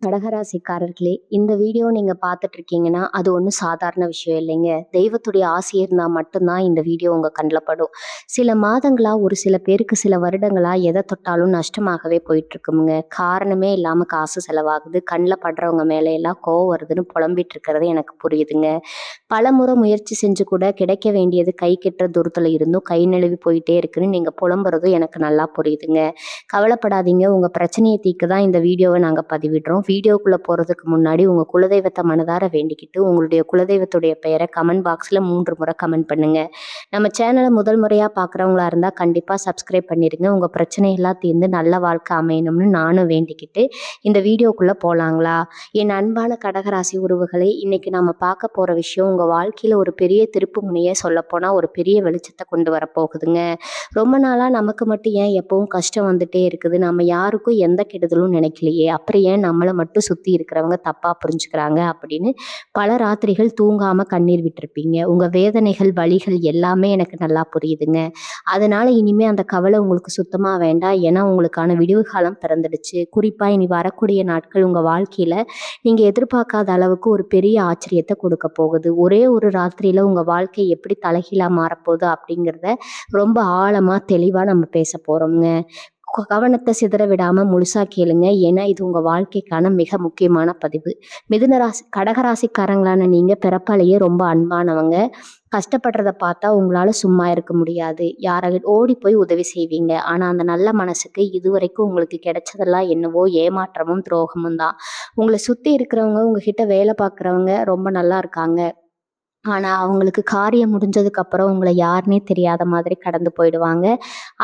கடகராசிக்காரர்களே, இந்த வீடியோ நீங்க பார்த்துட்டு இருக்கீங்கன்னா, அது ஒண்ணும் சாதாரண விஷயம் இல்லைங்க. தெய்வத்துடைய ஆசி இருந்தா மட்டும் தான் இந்த வீடியோ உங்க கண்ல படும். சில மாதங்களா, ஒரு சில பேருக்கு சில வருடங்களா எத தொட்டாலும் நஷ்டமாகவே போயிட்டுருக்குங்க. காரணமே இல்லாம காசு செலவாகுது. கண்ல படுறவங்க மேல எல்லாம் கோவம் வருதுன்னு புலம்பிட்டு இருக்கிறது எனக்கு புரியுதுங்க. பலமுறை முயற்சி செஞ்சு கூட கிடைக்க வேண்டியது கை கெட்டுற தூரத்துல இருந்தும் கை நழுவி போயிட்டே இருக்குன்னு நீங்க புலம்புறதும் எனக்கு நல்லா புரியுதுங்க. கவலைப்படாதீங்க. உங்க பிரச்சனைய தீர்க்க தான் இந்த வீடியோவ நாங்க பதிவிடுறோம். வீடியோக்குள்ள போறதுக்கு முன்னாடி உங்க குலதெய்வத்த மனதார வேண்டிக்கிட்டு, உங்களுடைய குலதெய்வத்துடைய பெயர கமெண்ட் பாக்ஸ்ல 3 முறை கமெண்ட் பண்ணுங்க. நம்ம சேனல முதல் முறையா பார்க்குறவங்களா இருந்தா கண்டிப்பா சப்ஸ்கிரைப் பண்ணிருங்க. உங்க பிரச்சனை எல்லாம் தீர்ந்து நல்ல வாழ்க்கை அமையணும்னு நானும் வேண்டிக்கிட்டு, இந்த வீடியோக்குள்ள போலாங்களா? என் அன்பான கடகராசி உறவுகளே, இன்னைக்கு நாம பார்க்க போற விஷயம் உங்க வாழ்க்கையில ஒரு பெரிய திருப்பு முனைய சொல்லப்போனா ஒரு பெரிய வெளிச்சத்த கொண்டு வரப்போகுதுங்க. ரொம்ப நாளா நமக்கு மட்டும் ஏன் எப்பவும் கஷ்டம் வந்துட்டே இருக்குது? நம்ம யாருக்கும் எந்த கெடுதலும் நினைக்கலையே! அப்புறம் ஏன் நம்மள மட்டும் சுத்தி இருக்கிறவங்க தப்பா புரிஞ்சுக்கிறாங்க? அப்படின்னு பல ராத்திரிகள் தூங்காம கண்ணீர் விட்டுருப்பீங்க. உங்க வேதனைகள், வலிகள் எல்லாமே எனக்கு நல்லா புரியுதுங்க. அதனால இனிமே அந்த கவலை உங்களுக்கு சுத்தமா வேண்டாம். ஏன்னா உங்களுக்கான விடிவு காலம் பிறந்துடுச்சு. குறிப்பா இனி வரக்கூடிய நாட்கள் உங்க வாழ்க்கையில நீங்க எதிர்பார்க்காத அளவுக்கு ஒரு பெரிய ஆச்சரியத்த கொடுக்க போகுது. ஒரே ஒரு ராத்திரியில உங்க வாழ்க்கை எப்படி தலைகீழா மாறப்போகுது அப்படிங்கிறத ரொம்ப ஆழமா, தெளிவா நம்ம பேச போறோம்ங்க. கவனத்த சிதற விடாம முழுசா கேளுங்க. ஏன்னா, இது உங்க வாழ்க்கைக்கான மிக முக்கியமான பதிவு. மிதுன ராசி கடகராசிக்காரங்களான நீங்க பிறப்பாலேயே ரொம்ப அன்பானவங்க. கஷ்டப்படுறத பார்த்தா உங்களால சும்மா இருக்க முடியாது. ஓடி போய் உதவி செய்வீங்க. ஆனா, அந்த நல்ல மனசுக்கு இதுவரைக்கும் உங்களுக்கு கிடைச்சதெல்லாம் என்னவோ ஏமாற்றமும், துரோகமும் தான். உங்கள சுத்தி இருக்கிறவங்க, உங்ககிட்ட வேலை பார்க்குறவங்க ரொம்ப நல்லா இருக்காங்க. ஆனா, அவங்களுக்கு காரியம் முடிஞ்சதுக்கு அப்புறம் உங்கள யாருன்னே தெரியாத மாதிரி கடந்து போயிடுவாங்க.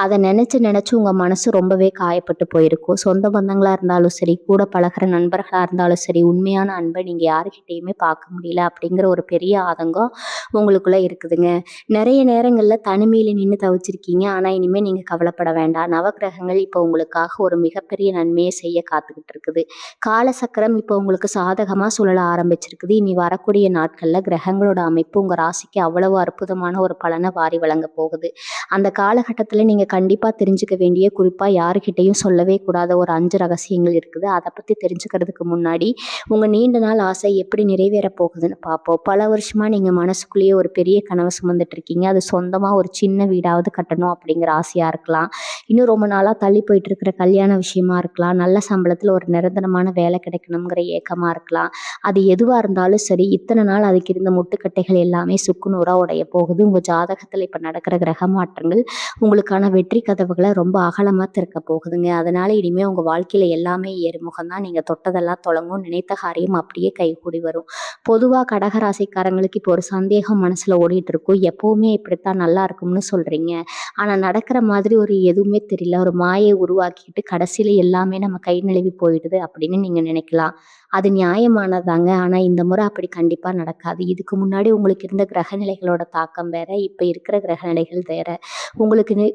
அத நெனச்சு நெனச்சு உங்க மனசு ரொம்பவே காயப்பட்டு போயிருக்கும். சொந்த பந்தங்களா இருந்தாலும் சரி, கூட பழகுற நண்பர்களா இருந்தாலும் சரி, உண்மையான அன்ப நீங்க யாருகிட்டயுமே பார்க்க முடியல அப்படிங்கிற ஒரு பெரிய ஆதங்கம் உங்களுக்குள்ள இருக்குதுங்க. நெறைய நேரங்கள்ல தனிமையில நின்னு தவிச்சிருக்கீங்க. ஆனா, இனிமே நீங்க கவலைப்பட வேண்டாம். நவக்கிரகங்கள் இப்போ உங்களுக்காக ஒரு மிகப்பெரிய நன்மைய செய்ய காத்துக்கிட்டு இருக்குது. காலசக்கரம் இப்போ உங்களுக்கு சாதகமா சுழல ஆரம்பிச்சிருக்குது. இனி வரக்கூடிய நாட்கள்ல கிரகங்களோட அமைப்பு உங்க ராசிக்கு அவ்வளவு அற்புதமான ஒரு பலனை வாரி வழங்க போகுது. அந்த காலகட்டத்துல நீங்க கண்டிப்பா தெரிஞ்சுக்க வேண்டிய, குறிப்பா யாருகிட்டயும் சொல்லவே கூடாத ஒரு 5 ரகசியங்கள் இருக்குது. அத பத்தி தெரிஞ்சுக்கிறதுக்கு முன்னாடி உங்க நீண்ட நாள் ஆசை எப்படி நிறைவேற போகுதுன்னு பார்ப்போம். பல வருஷமா நீங்க மனசுக்குள்ளேயே ஒரு பெரிய கனவு சுமந்துட்டு இருக்கீங்க. அது சொந்தமா ஒரு சின்ன வீடாவது கட்டணும் அப்படிங்கிற ஆசையா இருக்கலாம். இன்னும் ரொம்ப நாளா தள்ளி போயிட்டு இருக்கிற கல்யாண விஷயமா இருக்கலாம். நல்ல சம்பளத்துல ஒரு நிரந்தரமான வேலை கிடைக்கணுங்கிற ஏக்கமா இருக்கலாம். அது எதுவா இருந்தாலும் சரி, இத்தனை நாள் அதுக்கு இருந்த முட்டுக்கட்டைகள் எல்லாமே சுக்குநூறா உடைய போகுது. உங்க ஜாதகத்துல இப்ப நடக்கிற கிரக மாற்றங்கள் உங்களுக்கான வெற்றி கதவுகளை ரொம்ப அகலமா திறக்க போகுதுங்க. அதனால இனிமே உங்க வாழ்க்கையில எல்லாமே ஏறுமுகம் தான். நீங்க தொட்டதெல்லாம் தொடங்கும். நினைத்த காரியம் அப்படியே கைகூடி வரும். பொதுவா கடகராசிக்காரங்களுக்கு இப்போ ஒரு சந்தேகம் மனசுல ஓடிட்டு இருக்கும். எப்பவுமே இப்படித்தான் நல்லா இருக்கும்னு சொல்றீங்க. ஆனா நடக்கிற மாதிரி ஒரு எதுவுமே தெரியல. ஒரு மாயை உருவாக்கிட்டு கடைசியில எல்லாமே நம்ம கை நழுவி போயிடுது அப்படின்னு நீங்க நினைக்கலாம். அது நியாயமானதாங்க. ஆனா இந்த முறை அப்படி கண்டிப்பா நடக்காது. இதுக்கு முன்னாடி உங்களுக்கு இருந்த கிரகநிலைகளோட தாக்கம் வேற, இப்ப இருக்கிற கிரகநிலைகள் வேற.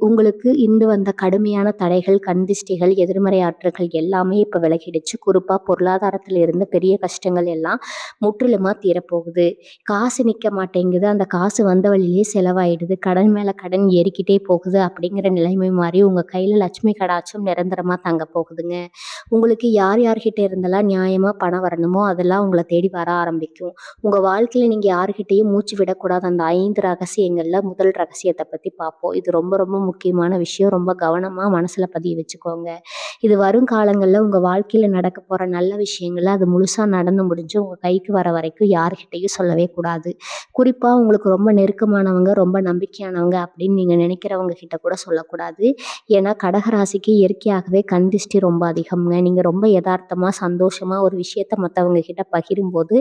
உங்களுக்கு இருந்து வந்த கடுமையான தடைகள், கண் திஷ்டிகள், எதிர்மறை ஆற்றல்கள் எல்லாமே இப்ப விலகிடுச்சு. குறிப்பா பொருளாதாரத்துல இருந்த பெரிய கஷ்டங்கள் எல்லாம் முற்றிலுமா தீரப்போகுது. காசு நிக்க மாட்டேங்குது. அந்த காசு வந்த வழியிலேயே செலவாயிடுது. கடன் மேல கடன் ஏறிக்கிட்டே போகுது அப்படிங்கிற நிலைமை மாறி உங்க கையில லட்சுமி கடாட்சம் நிரந்தரமா தங்க போகுதுங்க. உங்களுக்கு யார் யார்கிட்ட இருந்தெல்லாம் நியாயமா பணம் வரணுமோ அதெல்லாம் உங்கள தேடி வர ஆரம்பிக்கும். உங்க வாழ்க்கையில நீங்க யாருகிட்டயும் மூச்சு விடக்கூடாத அந்த 5 ரகசியங்கள்ல முதல் ரகசியத்த பத்தி பார்ப்போம். இது ரொம்ப ரொம்ப முக்கியமான விஷயம். ரொம்ப கவனமா மனசுல பதிய வச்சுக்கோங்க. இது வரும் காலங்கள்ல உங்க வாழ்க்கையில நடக்க போற நல்ல விஷயங்கள அது முழுசா நடந்து முடிஞ்சு உங்க கைக்கு வர வரைக்கும் யார்கிட்டயும் சொல்லவே கூடாது. குறிப்பா உங்களுக்கு ரொம்ப நெருக்கமானவங்க, ரொம்ப நம்பிக்கையானவங்க அப்படின்னு நீங்க நினைக்கிறவங்க கிட்ட கூட சொல்லக்கூடாது. ஏன்னா கடகராசிக்கு இயற்கையாகவே கண் திஷ்டி ரொம்ப அதிகம்ங்க. நீங்க ரொம்ப எதார்த்தமா, சந்தோஷமா ஒரு விஷயத்த மத்தவங்க கிட்ட பகிரும்போது,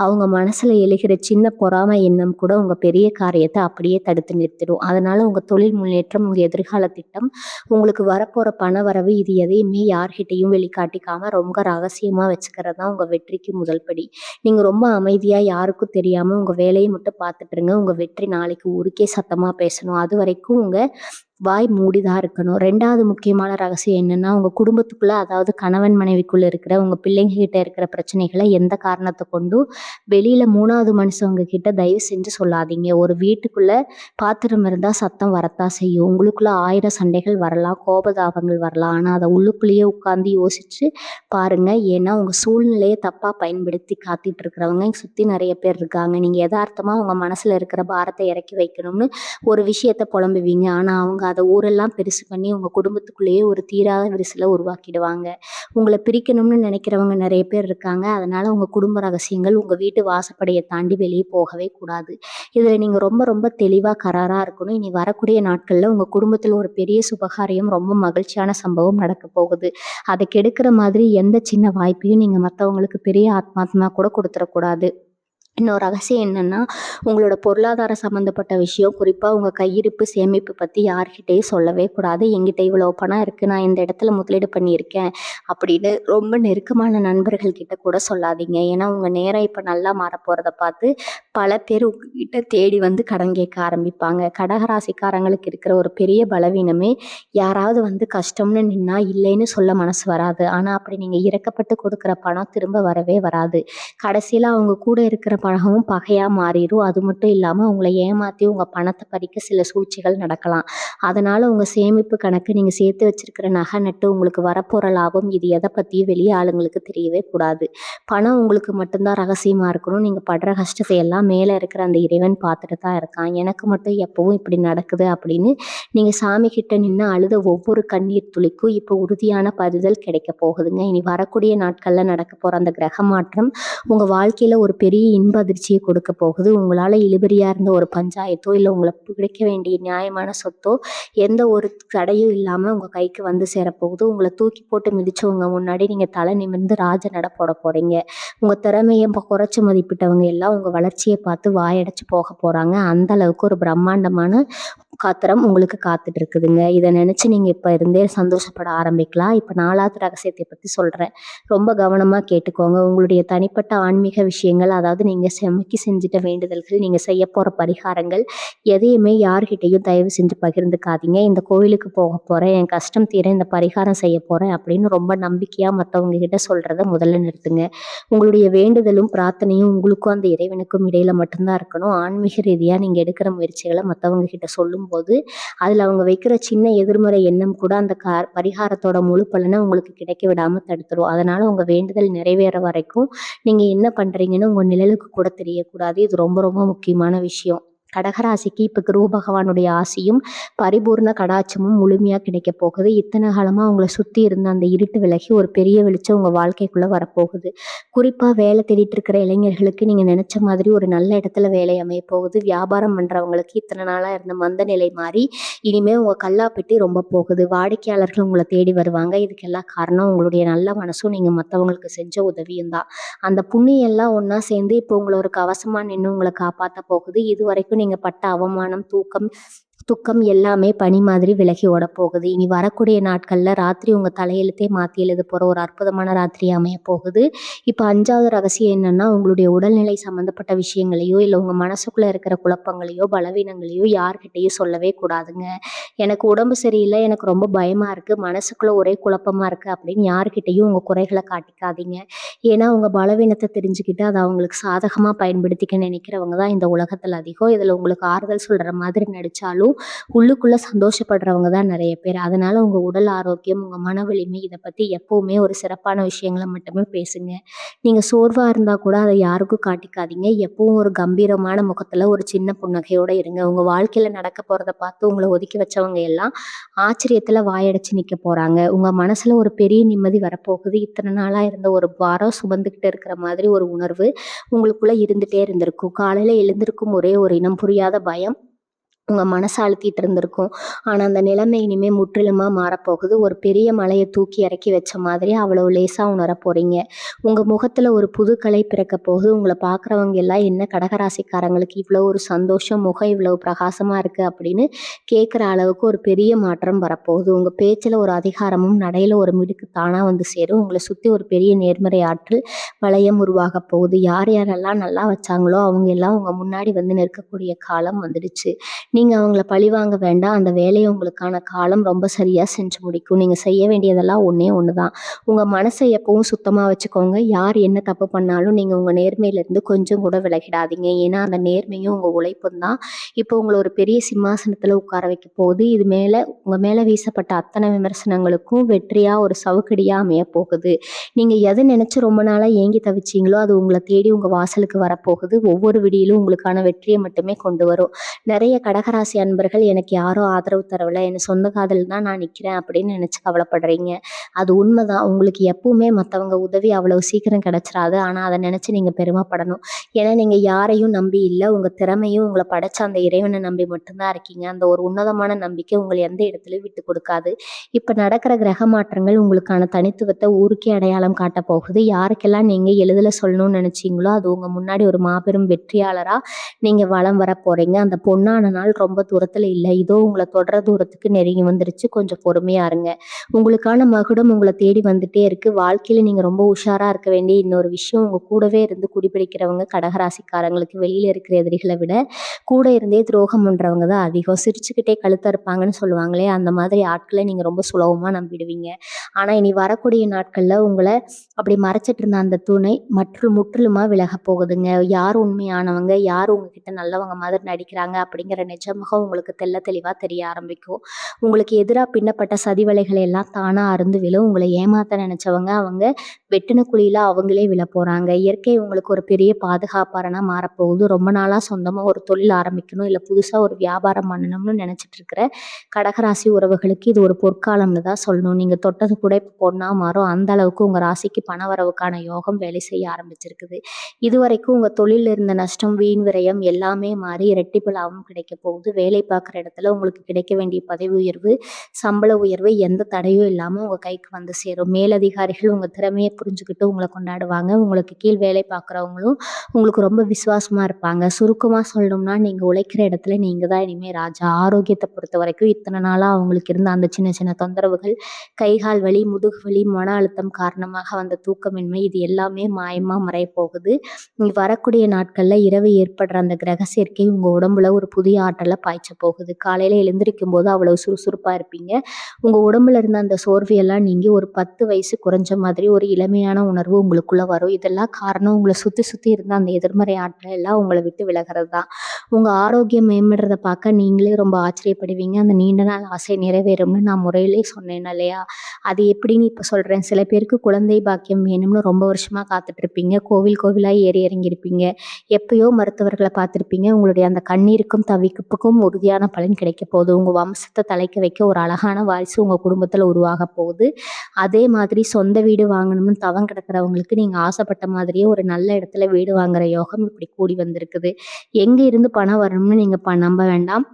அவங்க மனசுல எழுகிற சின்ன பொறாமை எண்ணம் கூட உங்க பெரிய காரியத்த அப்படியே தடுத்து நிறுத்திடும். அதனால உங்க தொழில் முன்னேற்றம், உங்க எதிர்கால திட்டம், உங்களுக்கு வரப்போற பணவரவு இது எதையுமே யார்கிட்டயும் வெளிக்காட்டிக்காம ரொம்ப ரகசியமா வச்சுக்கிறது தான் உங்க வெற்றிக்கு முதல் படி. நீங்க ரொம்ப அமைதியா யாருக்கும் தெரியாம உங்க வேலைய மட்டும் பார்த்துட்டு இருங்க. உங்க வெற்றி நாளைக்கு ஊருக்கே சத்தமா பேசணும். அதுவரைக்கும் உங்க வாய் மூடி தான் இருக்கணும். 2வது முக்கியமான ரகசியம் என்னன்னா, உங்க குடும்பத்துக்குள்ள அதாவது கணவன் மனைவிக்குள்ள இருக்கிற உங்க பிள்ளைங்க கிட்ட இருக்கிற பிரச்சனைகள எந்த காரணத்த கொண்டும் வெளியில 3வது மனுஷவங்க கிட்ட தயவு செஞ்சு சொல்லாதீங்க. ஒரு வீட்டுக்குள்ள பாத்திரம் இருந்தா சத்தம் வரத்தான் செய்யும். உங்களுக்குள்ள 1000 சண்டைகள் வரலாம், கோபதாபங்கள் வரலாம். ஆனா அத உள்ளுக்குள்ளேயே உட்கார்ந்து யோசிச்சு பாருங்க. ஏன்னா உங்க சூழ்நிலைய தப்பா பயன்படுத்தி காத்துட்டு இருக்கிறவங்க சுத்தி நெறைய பேர் இருக்காங்க. நீங்க எதார்த்தமா உங்க மனசுல இருக்கிற பாரத்த இறக்கி வைக்கணும்னு ஒரு விஷயத்த புலம்புவீங்க. ஆனா அவங்க அத ஊரெல்லாம் பெருசு பண்ணி உங்க குடும்பத்துக்குள்ளேயே ஒரு தீராத விரிசல உருவாக்கிடுவாங்க. உங்கள பிரிக்கணும்னு நினைக்கிறவங்க நெறைய பேர் இருக்காங்க. அதனால உங்க குடும்ப ரகசியங்கள் உங்க வீட்டு வாசப்படிய தாண்டி வெளிய போகவே கூடாது. இதுல நீங்க ரொம்ப ரொம்ப தெளிவா கராரா இருக்கணும். இனி வரக்கூடிய நாட்கள்ல உங்க குடும்பத்துல ஒரு பெரிய சுபகாரியம், ரொம்ப மகிழ்ச்சியான சம்பவம் நடக்கப் போகுது. அத கெடுக்கிற மாதிரி எந்த சின்ன வாய்ப்பையும் நீங்க மத்தவங்களுக்கு பெரிய ஆத்மார்த்தமா கூட குடுத்துறக்கூடாது. இன்னொரு ரகசியம் என்னன்னா, உங்களோட பொருளாதார சம்மந்தப்பட்ட விஷயம், குறிப்பா உங்க கையிருப்பு, சேமிப்பு பத்தி யார்கிட்டயும் சொல்லவே கூடாது. என்கிட்ட இவ்வளோ பணம் இருக்கு, நான் இந்த இடத்துல முதலீடு பண்ணியிருக்கேன் அப்படின்னு ரொம்ப நெருக்கமான நண்பர்கள் கிட்ட கூட சொல்லாதீங்க. ஏன்னா, உங்க நேரம் இப்ப நல்லா மாறப்போறத பார்த்து பல பேர் உங்ககிட்ட தேடி வந்து கடன் கேட்க ஆரம்பிப்பாங்க. கடகராசிக்காரங்களுக்கு இருக்கிற ஒரு பெரிய பலவீனமே, யாராவது வந்து கஷ்டம்னு நின்னா இல்லைன்னு சொல்ல மனசு வராது. ஆனா, அப்படி நீங்க இரக்கப்பட்டு கொடுக்குற பணம் திரும்ப வரவே வராது. கடைசியில அவங்க கூட இருக்கிற பழகவும் பகையா மாறிரும். அது மட்டும் இல்லாம உங்கள ஏமாத்தி உங்க பணத்த பறிக்க சில சூழ்ச்சிகள் நடக்கலாம். அதனால உங்க சேமிப்பு கணக்கு, நீங்க சேர்த்து வச்சிருக்கிற நகை நட்டு, உங்களுக்கு வரப்போற லாபம் இது எத பத்தியும் வெளிய ஆளுங்களுக்கு தெரியவே கூடாது. பணம் உங்களுக்கு மட்டும் தான் ரகசியமா இருக்கணும். நீங்க படுற கஷ்டத்தை எல்லாம் மேல இருக்கிற அந்த இறைவன் பார்த்துட்டு தான் இருக்கான். எனக்கு மட்டும் எப்பவும் இப்படி நடக்குது அப்படின்னு நீங்க சாமி கிட்ட நின்னு அழுத ஒவ்வொரு கண்ணீர் துளிக்கும் இப்ப உறுதியான பதில் கிடைக்க போகுதுங்க. இனி வரக்கூடிய நாட்கள்ல நடக்க போற அந்த கிரக மாற்றம் உங்க வாழ்க்கையில ஒரு பெரிய இன்ப அதிர்ச்சியை கொடுக்க போகுது. உங்களால இழுபறியா இருந்த ஒரு பஞ்சாயத்தோ, இல்ல உங்களுக்கு கிடைக்க வேண்டிய நியாயமான சொத்தோ எந்த ஒரு தடையும் இல்லாம உங்க கைக்கு வந்து சேரப்போகுது. உங்கள தூக்கி போட்டு மிதிச்சவங்க முன்னாடி நீங்க தலை நிமிர்ந்து ராஜ நட போட போறீங்க. உங்க திறமைய குறைச்சு மதிப்பிட்டவங்க எல்லாம் உங்க வளர்ச்சிய பார்த்து வாயடைச்சு போக போறாங்க. அந்த அளவுக்கு ஒரு பிரம்மாண்டமான காத்திரம் உங்களுக்கு காத்துட்டு இருக்குதுங்க. இத நினைச்சு நீங்க இப்ப இருந்தே சந்தோஷப்பட ஆரம்பிக்கலாம். இப்ப 4வது ரகசியத்தை பத்தி சொல்றேன். ரொம்ப கவனமா கேட்டுக்கோங்க. உங்களுடைய தனிப்பட்ட ஆன்மீக விஷயங்கள், அதாவது நீங்க செஞ்சுட்ட வேண்டுதல்கள், நீங்க செய்யப்போற பரிகாரங்கள் எதையுமே யார்கிட்டயும் தயவு செஞ்சு பகிர்ந்துக்காதீங்க. இந்த கோயிலுக்கு போகப் போறேன், என் கஷ்டம் தீர இந்த பரிகாரம் செய்யப் போறேன் அப்படின்னு ரொம்ப நம்பிக்கையா மத்தவங்க கிட்ட சொல்றத முதல்ல நிறுத்துங்க. உங்களுடைய வேண்டுதலும் பிரார்த்தனையும் உங்களுக்கும் அந்த இறைவனுக்கும் இடையில மட்டும்தான் இருக்கணும். ஆன்மீக ரீதியா நீங்க எடுக்கிற முயற்சிகள மத்தவங்க கிட்ட சொல்லும்போது, அதுல அவங்க வைக்கிற சின்ன எதிர்மறை எண்ணம் கூட அந்த பரிகாரத்தோட முழு பலன உங்களுக்கு கிடைக்க விடாம தடுத்துரும். அதனால உங்க வேண்டுதல் நிறைவேற வரைக்கும் நீங்க என்ன பண்றீங்கன்னு உங்க நிழலுக்கு கூட தெரியக்கூடாது. இது ரொம்ப ரொம்ப முக்கியமான விஷயம். கடகராசிக்கு இப்ப குரு பகவானுடைய ஆசியும் பரிபூர்ண கடாட்சமும் முழுமையா கிடைக்க போகுது. இத்தனை காலமா உங்களை சுத்தி இருந்த அந்த இருட்டு விலகி ஒரு பெரிய வெளிச்சம் உங்க வாழ்க்கைக்குள்ள வரப்போகுது. குறிப்பா வேலை தேடிட்டு இருக்கிற இளைஞர்களுக்கு நீங்க நினைச்ச மாதிரி ஒரு நல்ல இடத்துல வேலை அமைய போகுது. வியாபாரம் பண்றவங்களுக்கு இத்தனை நாளா இருந்த மந்த நிலை மாறி இனிமே உங்க கல்லாப்பெட்டி ரொம்ப போகுது. வாடிக்கையாளர்கள் உங்களை தேடி வருவாங்க. இதுக்கெல்லாம் காரணம் உங்களுடைய நல்ல மனசும் நீங்க மத்தவங்களுக்கு செஞ்ச உதவியும் தான். அந்த புண்ணியம் எல்லாம் ஒண்ணா சேர்ந்து இப்போ உங்களை ஒரு கவசமா நின்னு உங்களை காப்பாத்த போகுது. இதுவரைக்கும் நீங்க பட்ட அவமானம், துக்கம் எல்லாமே பனி மாதிரி விலகி ஓட போகுது. இனி வரக்கூடிய நாட்கள்ல ராத்திரி உங்க தலையெழுத்தே மாத்தி எழுத போற ஒரு அற்புதமான ராத்திரி அமைய போகுது. இப்ப 5வது ரகசியம் என்னன்னா, உங்களுடைய உடல்நிலை சம்பந்தப்பட்ட விஷயங்களையோ, இல்ல உங்க மனசுக்குள்ள இருக்கிற குழப்பங்களையோ, பலவீனங்களையோ யார்கிட்டயும் சொல்லவே கூடாதுங்க. எனக்கு உடம்பு சரியில்லை, எனக்கு ரொம்ப பயமா இருக்கு, மனசுக்குள்ள ஒரே குழப்பமா இருக்கு அப்படின்னு யார்கிட்டயும் உங்க குறைகளை காட்டிக்காதீங்க. ஏன்னா உங்க பலவீனத்தை தெரிஞ்சுக்கிட்டு அதை அவங்களுக்கு சாதகமா பயன்படுத்திக்க நினைக்கிறவங்க தான் இந்த உலகத்துல அதிகம். இதுல உங்களுக்கு ஆறுதல் சொல்ற மாதிரி நடிச்சாலும் உள்ளுக்குள்ள சந்தோஷப்படுறவங்க தான் நிறைய பேர். அதனால உங்க உடல் ஆரோக்கியம், உங்க மன வலிமை இதை பத்தி எப்பவுமே ஒரு சிறப்பான விஷயங்களை மட்டுமே பேசுங்க. நீங்க சோர்வா இருந்தா கூட அதை யாருக்கும் காட்டிக்காதீங்க. எப்பவும் ஒரு கம்பீரமான முகத்துல ஒரு சின்ன புன்னகையோட இருங்க. உங்க வாழ்க்கையில நடக்க போறத பார்த்து உங்களை ஒதுக்கி வச்சவங்க எல்லாம் ஆச்சரியத்துல வாயடைச்சு நிக்க போறாங்க. உங்க மனசுல ஒரு பெரிய நிம்மதி வரப்போகுது. இத்தனை நாளா இருந்த ஒரு பாரம் சுமந்துகிட்டு இருக்கிற மாதிரி ஒரு உணர்வு உங்களுக்குள்ள இருந்துட்டே இருந்திருக்கும். காலையில எழுந்திருக்கும் ஒரே ஒரு இனம் புரியாத பயம் உங்க மனச அழுத்திட்டு இருந்திருக்கும். ஆனா அந்த நிலைமை இனிமே முற்றிலுமா மாறப்போகுது. ஒரு பெரிய மலையை தூக்கி இறக்கி வச்ச மாதிரி அவ்வளவு லேசா உணர போறீங்க. உங்க முகத்துல ஒரு புது கலை பிறக்க போகுது. உங்கள பார்க்குறவங்க எல்லாம் என்ன கடகராசிக்காரங்களுக்கு இவ்வளோ ஒரு சந்தோஷம், முகம் இவ்வளவு பிரகாசமா இருக்கு அப்படின்னு கேட்குற அளவுக்கு ஒரு பெரிய மாற்றம் வரப்போகுது. உங்க பேச்சுல ஒரு அதிகாரமும், நடையில ஒரு மிடுக்கு தானா வந்து சேரும். உங்கள சுத்தி ஒரு பெரிய நேர்மறை ஆற்றல் வளையம் உருவாகப் போகுது. யார் யாரெல்லாம் நல்லா வச்சாங்களோ அவங்க எல்லாம் உங்க முன்னாடி வந்து நிற்கக்கூடிய காலம் வந்துடுச்சு. நீங்க அவங்கள பழிவாங்க வேண்டாம். அந்த வேலைய உங்களுக்கான காலம் ரொம்ப சரியா செஞ்சு முடிக்கும். நீங்க செய்ய வேண்டியதெல்லாம் ஒண்ணே ஒண்ணுதான். உங்க மனச எப்பவும் சுத்தமா வச்சுக்கோங்க. யார் என்ன தப்பு பண்ணாலும் நீங்க உங்க நேர்மையிலிருந்து கொஞ்சம் கூட விலகிடாதீங்க. ஏன்னா அந்த நேர்மையும் உங்க உழைப்பும் தான் இப்போ உங்கள ஒரு பெரிய சிம்மாசனத்துல உட்கார வைக்க போகுது. இது மேல உங்க மேல வீசப்பட்ட அத்தனை விமர்சனங்களுக்கும் வெற்றியா ஒரு சவுக்கடியா அமையப் போகுது. நீங்க எத நினைச்சு ரொம்ப நாளா ஏங்கி தவிச்சீங்களோ அது உங்கள தேடி உங்க வாசலுக்கு வரப்போகுது. ஒவ்வொரு விடியிலும் உங்களுக்கான வெற்றியை மட்டுமே கொண்டு வரும். நிறைய கடகராசி அன்பர்கள் எனக்கு யாரும் ஆதரவு தரவில்லை, என் சொந்த காதில் தான் நான் நிற்கிறேன் அப்படின்னு நினைச்சு கவலைப்படுறீங்க. அது உண்மைதான். உங்களுக்கு எப்பவுமே மற்றவங்க உதவி அவ்வளவு சீக்கிரம் கிடைச்சிடாது. ஆனால் அதை நினைச்சு நீங்க பெருமைப்படணும். ஏன்னா நீங்க யாரையும் நம்பி இல்லை, உங்க திறமையும் உங்களை படைச்ச அந்த இறைவனை நம்பி மட்டும்தான் இருக்கீங்க. அந்த ஒரு உன்னதமான நம்பிக்கை உங்களை எந்த இடத்துலையும் விட்டு கொடுக்காது. இப்ப நடக்கிற கிரக மாற்றங்கள் உங்களுக்கான தனித்துவத்தை ஊருக்கே அடையாளம் காட்ட போகுது. யாருக்கெல்லாம் நீங்க எளிதில் சொல்லணும்னு நினைச்சீங்களோ அது உங்க முன்னாடி ஒரு மாபெரும் வெற்றியாளரா நீங்க வலம் வர போறீங்க. அந்த பொன்னான நாள் ரொம்ப தூரத்துல இல்லை, இதோ உங்களை தொடர தூரத்துக்கு நெருங்கி வந்துருச்சு. கொஞ்சம் பொறுமையா இருங்க. உங்களுக்கான மகுடம் உங்களை தேடி வந்துட்டே இருக்கு. வாழ்க்கையில நீங்க ரொம்ப உஷாரா இருக்க வேண்டிய இன்னொரு விஷயம், உங்க கூடவே இருந்து குடிபிடிக்கிறவங்க கடகராசிக்காரங்களுக்கு வெளியில இருக்கிற எதிரிகளை விட கூட இருந்தே துரோகம் பண்றவங்க தான் அதிகம். சிரிச்சுக்கிட்டே கழுத்த இருப்பாங்கன்னு சொல்லுவாங்களே, அந்த மாதிரி ஆட்களை நீங்க ரொம்ப சுலபமா நம்பிடுவீங்க. ஆனா இனி வரக்கூடிய நாட்கள்ல உங்களை அப்படி மறைச்சிட்டு இருந்த அந்த துணை முற்றிலுமா விலக போகுதுங்க. யார் உண்மையானவங்க, யார் உங்ககிட்ட நல்லவங்க மாதிரி நடிக்கிறாங்க அப்படிங்கிற நிஜமுகம் உங்களுக்கு தெளிவா தெரிய ஆரம்பிக்கும். உங்களுக்கு எதிராக பின்னப்பட்ட சதி வலைகளை எல்லாம் தானா அருந்து விழும். உங்களை ஏமாத்த நினைச்சவங்க அவங்க வெட்டின குழியில அவங்களே விழ போறாங்க. இயற்கை உங்களுக்கு ஒரு பெரிய பாதுகாப்பாரனா மாறப்போகுது. ரொம்ப நாளா சொந்தமா ஒரு தொழில் ஆரம்பிக்கணும், இல்லை புதுசா ஒரு வியாபாரம் பண்ணணும்னு நினைச்சிட்டு இருக்கிற கடகராசி உறவுகளுக்கு இது ஒரு பொற்காலம்னு தான் சொல்லணும். நீங்க தொட்டது கூட இப்போ பொண்ணா மாறும். அந்த அளவுக்கு உங்க ராசிக்கு பணவரவுக்கான யோகம் வேலை செய்ய ஆரம்பிச்சிருக்குது. இதுவரைக்கும் உங்க தொழில இருந்த நஷ்டம், வீண் விரயம் எல்லாமே மாறி இரட்டிப்பு லாபம் கிடைக்க போகுது. வேலை பார்க்குற இடத்துல உங்களுக்கு கிடைக்க வேண்டிய பதவி உயர்வு, சம்பள உயர்வு எந்த தடையும் இல்லாம உங்க கைக்கு வந்து சேரும். மேலதிகாரிகள் உங்க திறமையை புரிஞ்சுக்கிட்டு உங்களை கொண்டாடுவாங்க. உங்களுக்கு கீழ் வேலை பார்க்குறவங்களும் உங்களுக்கு ரொம்ப விசுவாசமா இருப்பாங்க. சுருக்கமா சொல்லணும்னா நீங்க உழைக்கிற இடத்துல நீங்க தான் இனிமே ராஜா. ஆரோக்கியத்தை பொறுத்த வரைக்கும் இத்தனை நாளா அவங்களுக்கு இருந்த அந்த சின்ன சின்ன தொந்தரவுகள், கைகால் வலி, முதுகு வலி, மன அழுத்தம் காரணமாக வந்த தூக்கமின்மை, இது எல்லாமே மாயமா மறைய போகுது. நீ வரக்கூடிய நாட்கள்ல இரவு ஏற்படுற அந்த கிரக சேர்க்கை உங்க உடம்புல ஒரு புதிய ஆற்றலை பாய்ச்ச போகுது. காலையில எழுந்திருக்கும் போது அவ்வளவு சுறுசுறுப்பா இருப்பீங்க. உங்க உடம்புல இருந்த அந்த சோர்வு எல்லாம் நீங்கி ஒரு 10 வயசு குறைஞ்ச மாதிரி ஒரு இளமையான உணர்வு உங்களுக்குள்ள வரும். இதெல்லாம் காரணம் உங்களை சுத்தி சுத்தி இருந்த அந்த எதிர்மறை ஆற்றல் எல்லாம் உங்களை விட்டு விலகிறது தான். உங்க ஆரோக்கியம் மேம்படுறத பார்க்க நீங்களே ரொம்ப ஆச்சரியப்படுவீங்க. அந்த நீண்ட நாள் ஆசை நிறைவேறும்னு நான் முறையிலே சொன்னேன் இல்லையா? அது எப்படின்னு இப்போ சொல்றேன். சில பேருக்கு குழந்தை பாக்கியம் வேணும்னு ரொம்ப வருஷமா காத்துட்டு இருப்பீங்க. கோவில் கோவிலா ஏறி இறங்கியிருப்பீங்க. எப்பயோ மருத்துவர்களை பார்த்துருப்பீங்க. உங்களுடைய அந்த கண்ணீருக்கும் தவிப்புக்கும் உறுதியான பலன் கிடைக்க போகுது. உங்க வம்சத்தை தலைக்க வைக்க ஒரு அழகான வாரிசு உங்க குடும்பத்துல உருவாக போகுது. அதே மாதிரி சொந்த வீடு வாங்கணும்னு தவம் கிடக்கிறவங்களுக்கு நீங்க ஆசைப்பட்ட மாதிரியே ஒரு நல்ல இடத்துல வீடு வாங்குற யோகம் இப்படி கூடி வந்திருக்குது. எங்க இருந்து பணம் வரணும்னு நீங்க நம்ப வேண்டாம்.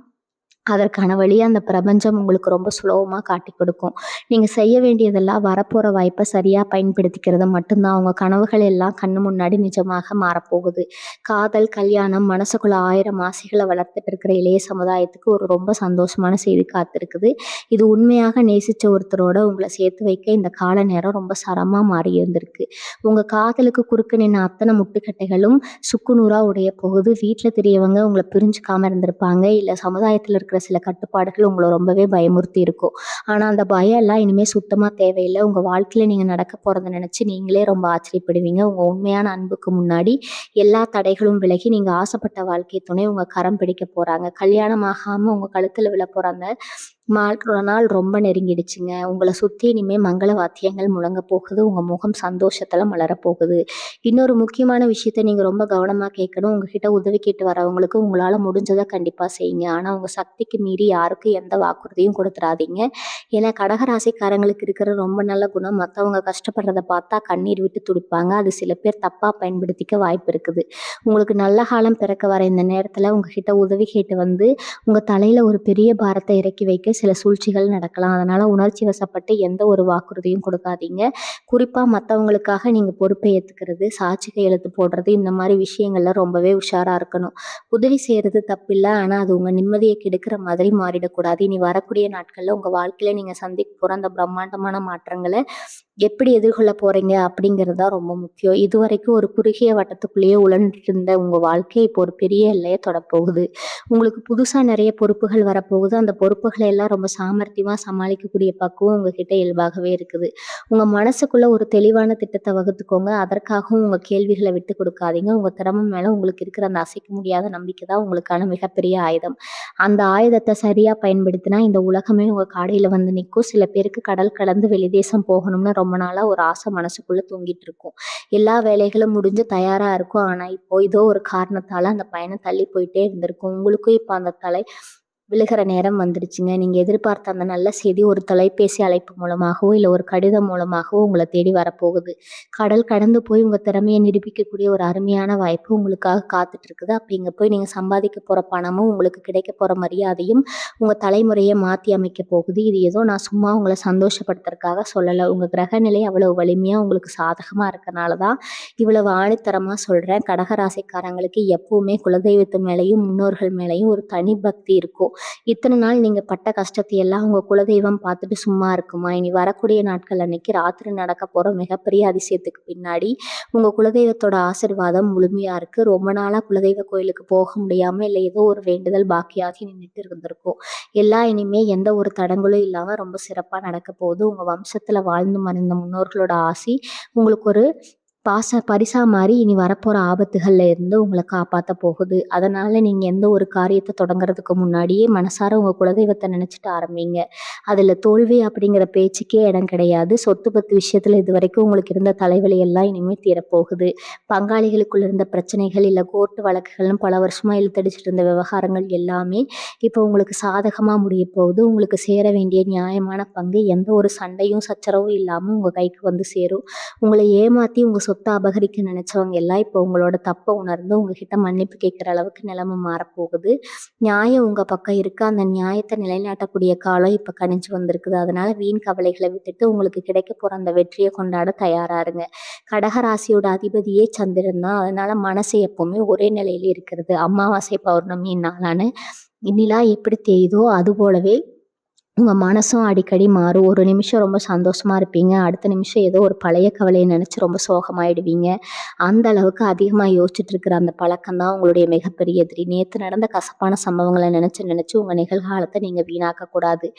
அதற்கான வழியை அந்த பிரபஞ்சம் உங்களுக்கு ரொம்ப சுலபமா காட்டிக் கொடுக்கும். நீங்க செய்ய வேண்டியதெல்லாம் வரப்போற வாய்ப்பை சரியா பயன்படுத்திக்கிறது மட்டும்தான். உங்க கனவுகள் எல்லாம் கண்ணு முன்னாடி நிஜமாக மாறப்போகுது. காதல், கல்யாணம், மனசுக்குள்ள 1000 ஆசைகளை வளர்த்துட்டு இருக்கிற இளைய சமுதாயத்துக்கு ஒரு ரொம்ப சந்தோஷமான செய்தி காத்திருக்குது. இது உண்மையாக நேசிச்ச ஒருத்தரோட உங்களை சேர்த்து வைக்க இந்த கால நேரம் ரொம்ப சரமா மாறி இருந்திருக்கு. உங்க காதலுக்கு குறுக்க நின்ன அத்தனை முட்டுக்கட்டைகளும் சுக்குநூறா உடைய போகுது. வீட்டுல தெரியவங்க உங்களை புரிஞ்சுக்காம இருந்திருப்பாங்க, இல்ல சமுதாயத்துல இருக்கிற சில கட்டுப்பாடுகள் உங்களை ரொம்பவே பயமுறுத்தி இருக்கும். ஆனா அந்த பயம் எல்லாம் இனிமே சுத்தமா தேவையில்லை. உங்க வாழ்க்கையில நீங்க நடக்க போறதை நினைச்சு நீங்களே ரொம்ப ஆச்சரியப்படுவீங்க. உங்க உண்மையான அன்புக்கு முன்னாடி எல்லா தடைகளும் விலகி நீங்க ஆசைப்பட்ட வாழ்க்கை துணை உங்க கரம் பிடிக்க போறாங்க. கல்யாணம் ஆகாம உங்க கழுத்துல விழ போற அந்த நாள் ரொம்ப நெருங்கிடுச்சுங்க. உங்களை சுத்தி இனிமே மங்கள வாத்தியங்கள் முழங்க போகுது. உங்க முகம் சந்தோஷத்துல மலரப் போகுது. இன்னொரு முக்கியமான விஷயத்த நீங்க ரொம்ப கவனமா கேட்கணும். உங்ககிட்ட உதவி கேட்டு வரவங்களுக்கு உங்களால முடிஞ்சதை கண்டிப்பா செய்யுங்க. ஆனா உங்க சக்திக்கு மீறி யாருக்கும் எந்த வாக்குறுதியும் கொடுத்துடாதீங்க. ஏன்னா கடகராசிக்காரங்களுக்கு இருக்கிற ரொம்ப நல்ல குணம், மற்றவங்க கஷ்டப்படுறத பார்த்தா கண்ணீர் விட்டு துடிப்பாங்க. அது சில பேர் தப்பா பயன்படுத்திக்க வாய்ப்பு இருக்குது. உங்களுக்கு நல்ல காலம் பிறக்க வர இந்த நேரத்துல உங்ககிட்ட உதவி கேட்டு வந்து உங்க தலையில ஒரு பெரிய பாரத்தை இறக்கி வைக்க சில சூழ்ச்சிகள் நடக்கலாம். அதனால உணர்ச்சி வசப்பட்டு எந்த ஒரு வாக்குறுதியும் கொடுக்காதீங்க. குறிப்பா மத்தவங்களுக்காக நீங்க பொறுப்பை ஏத்துக்கிறது, சாட்சி கையெழுத்து போடுறது இந்த மாரி விஷயங்கள்ல ரொம்பவே உஷாரா இருக்கணும். உதவி செய்யறது தப்பில்ல. ஆனா அது உங்க நிம்மதிய கெடுக்கிற மாதிரி மாறிடக்கூடாது. இனி வரக்கூடிய நாட்கள்ல உங்க வாழ்க்கையில நீங்க சந்திக்க போற அந்த பிரம்மாண்டமான மாற்றங்கள எப்படி எதிர்கொள்ள போறீங்க அப்படிங்கிறது தான் ரொம்ப முக்கியம். இதுவரைக்கும் ஒரு குறுகிய வட்டத்துக்குள்ளேயே உழண்டுட்டு இருந்த உங்க வாழ்க்கை இப்போ ஒரு பெரிய எல்லைய தொடப்போகுது. உங்களுக்கு புதுசா நெறைய பொறுப்புகள் வரப்போகுது. அந்த பொறுப்புகள எல்லாம் ரொம்ப சாமர்த்தியமா சமாளிக்கக்கூடிய பக்குவம் உங்ககிட்ட இயல்பாகவே இருக்குது. உங்க மனசுக்குள்ள ஒரு தெளிவான திட்டத்த வகுத்துக்கோங்க. அதற்காகவும் உங்க கேள்விகள விட்டுக் குடுக்காதீங்க. உங்க திறமை மேல உங்களுக்கு இருக்கிற அந்த அசைக்க முடியாத நம்பிக்கை தான் உங்களுக்கான மிகப்பெரிய ஆயுதம். அந்த ஆயுதத்த சரியா பயன்படுத்தினா இந்த உலகமே உங்க காடையில வந்து நிக்கும். சில பேருக்கு கடல் கடந்து வெளிதேசம் போகணும்னு ரொம்ப நாளா ஒரு ஆசை மனசுக்குள்ள தூங்கிட்டு இருக்கும். எல்லா வேலைகளும் முடிஞ்சு தயாரா இருக்கும். ஆனா இப்போ ஏதோ ஒரு காரணத்தால அந்த பயணம் தள்ளி போயிட்டே இருந்திருக்கும். உங்களுக்கும் இப்ப அந்த தலை விழுகிற நேரம் வந்துருச்சுங்க. நீங்க எதிர்பார்த்த அந்த நல்ல செய்தி ஒரு தொலைபேசி அழைப்பு மூலமாகவோ, இல்ல ஒரு கடிதம் மூலமாகவோ உங்கள தேடி வரப்போகுது. கடல் கடந்து போய் உங்க திறமைய நிரூபிக்கக்கூடிய ஒரு அருமையான வாய்ப்பு உங்களுக்காக காத்துட்டு இருக்குது. அப்ப இங்க போய் நீங்க சம்பாதிக்க போற பணமும், உங்களுக்கு கிடைக்க போற மரியாதையும் உங்க தலைமுறைய மாத்தி அமைக்க போகுது. இது ஏதோ நான் சும்மா உங்கள சந்தோஷப்படுத்துறதுக்காக சொல்லல. உங்க கிரக நிலை அவ்வளவு வலிமையா உங்களுக்கு சாதகமா இருக்கனால தான் இவ்வளவு ஆணித்தரமா சொல்றேன். கடக ராசிக்காரங்களுக்கு எப்பவுமே குலதெய்வத்து மேலயும், முன்னோர்கள் மேலயும் ஒரு தனி பக்தி இருக்கும். இத்தனை நாள் நீங்க பட்ட கஷ்டத்தை எல்லாம் உங்க குலதெய்வம் பார்த்துட்டு சும்மா இருக்குமா? இனி வரக்கூடிய நாட்கள் அன்னைக்கு ராத்திரி நடக்க போற மிகப்பெரிய அதிசயத்துக்கு பின்னாடி உங்க குலதெய்வத்தோட ஆசீர்வாதம் முழுமையா இருக்கு. ரொம்ப நாளா குலதெய்வ கோயிலுக்கு போக முடியாம இல்ல ஏதோ ஒரு வேண்டுதல் பாக்கியாகி நின்னுட்டு இருந்திருக்கும். எல்லாம் இனிமே எந்த ஒரு தடங்களும் இல்லாம ரொம்ப சிறப்பா நடக்க போகுது. உங்க வம்சத்துல வாழ்ந்து மறைந்த முன்னோர்களோட ஆசி உங்களுக்கு ஒரு பரிசா மாறி இனி வரப்போற ஆபத்துகள்ல இருந்து உங்கள காப்பாத்த போகுது. அதனால நீங்க எந்த ஒரு காரியத்த தொடங்குறதுக்கு முன்னாடியே மனசார உங்க குலதெய்வத்த நினைச்சுட்டு ஆரம்பிங்க. அதுல தோல்வி அப்படிங்கிற பேச்சுக்கே இடம் கிடையாது. சொத்து பத்து விஷயத்துல இதுவரைக்கும் உங்களுக்கு இருந்த தலைவலி எல்லாம் இனிமே தீரப்போகுது. பங்காளிகளுக்குள்ள இருந்த பிரச்சனைகள் இல்ல கோர்ட்டு வழக்குகள்னு பல வருஷமா இழுத்தடிச்சிட்டு இருந்த விவகாரங்கள் எல்லாமே இப்போ உங்களுக்கு சாதகமா முடியப் போகுது. உங்களுக்கு சேர வேண்டிய நியாயமான பங்கு எந்த ஒரு சண்டையும் சச்சரவும் இல்லாம உங்க கைக்கு வந்து சேரும். உங்களை ஏமாத்தி உங்க சொத்த அபகரிக்க நினைச்சவங்க எல்லாம் இப்போ உங்களோட தப்ப உணர்ந்து உங்ககிட்ட மன்னிப்பு கேட்கிற அளவுக்கு நிலைமை மாறப்போகுது. நியாயம் உங்க பக்கம் இருக்கு. அந்த நியாயத்தை நிலைநாட்டக்கூடிய காலம் இப்ப கனிஞ்சு வந்திருக்குது. அதனால வீண் கவலைகளை விட்டுட்டு உங்களுக்கு கிடைக்க போற அந்த வெற்றியை கொண்டாட தயாரா இருங்க. கடகராசியோட அதிபதியே சந்திரன் தான். அதனால மனசு எப்பவுமே ஒரே நிலையில இருக்கிறது. அமாவாசை பௌர்ணமி நாளான நிலா எப்படி தேயுதோ அது போலவே உங்க மனசும் அடிக்கடி மாறும். ஒரு நிமிஷம் ரொம்ப சந்தோஷமா இருப்பீங்க. அடுத்த நிமிஷம் ஏதோ ஒரு பழைய கவலைய நினைச்சு ரொம்ப சோகமாயிடுவீங்க. அந்த அளவுக்கு அதிகமா யோசிச்சுட்டு இருக்கிற அந்த பழக்கம் தான் உங்களுடைய மிகப்பெரிய எதிரி. நேத்து நடந்த கசப்பான சம்பவங்கள நினைச்சு நினைச்சு உங்க நிகழ்காலத்த நீங்க வீணாக்க கூடாது.